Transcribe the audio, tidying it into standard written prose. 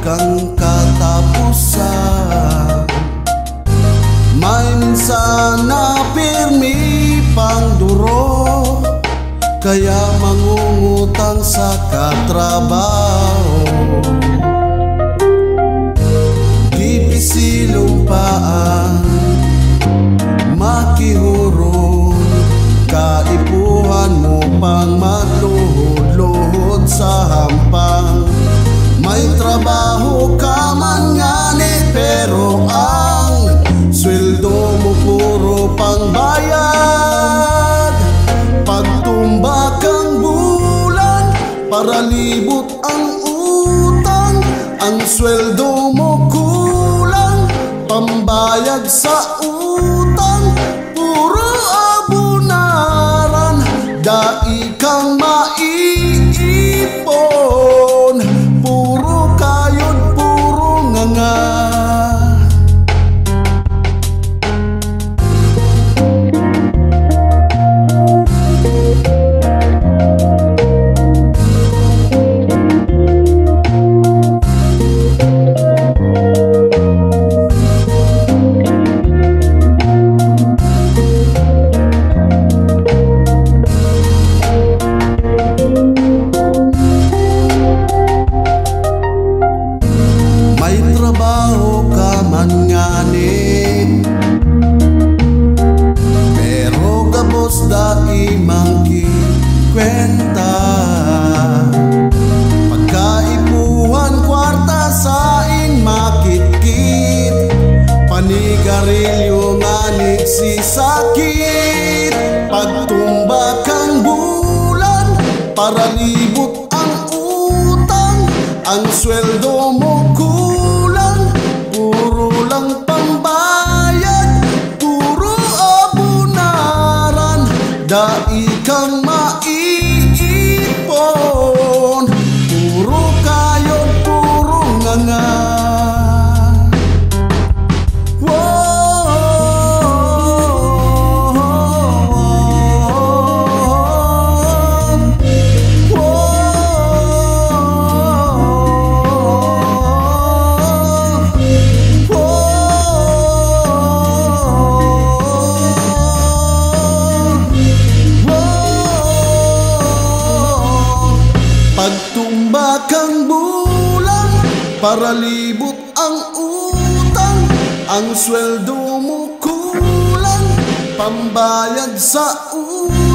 kang katapusan. May minsan na pirmi pang duro, kaya mangungutang sa katrabaho. Di pisilumpaan makihurong, kaipuhan mo pang magluhod-luhod sa hampang. May trabaho ka man ngani, pero ang sweldo mo puro pangbayad. Pagtumba kang bulan, para libot ang utang. Ang sweldo mo kulang, pambayad sa utang. Puro abunaran, dai kang maiipon. Puro kayod, puro nganga. Trabaho ka man ngani, pero gabos dai mangkikwenta. Pagkaipuhan kwarta saing makit-kit, panigarilyo ngani si sakit. Pagtumba kang bulan, para libot ang utang. Ang sweldo mo kulang, puro lang pambayad. Puro abunaran, dai kang maiipon. Puro kayod, puro nganga. Pagtumba kang bulan, para libot ang utang. Ang sweldo mo kulang, pambayad sa utang.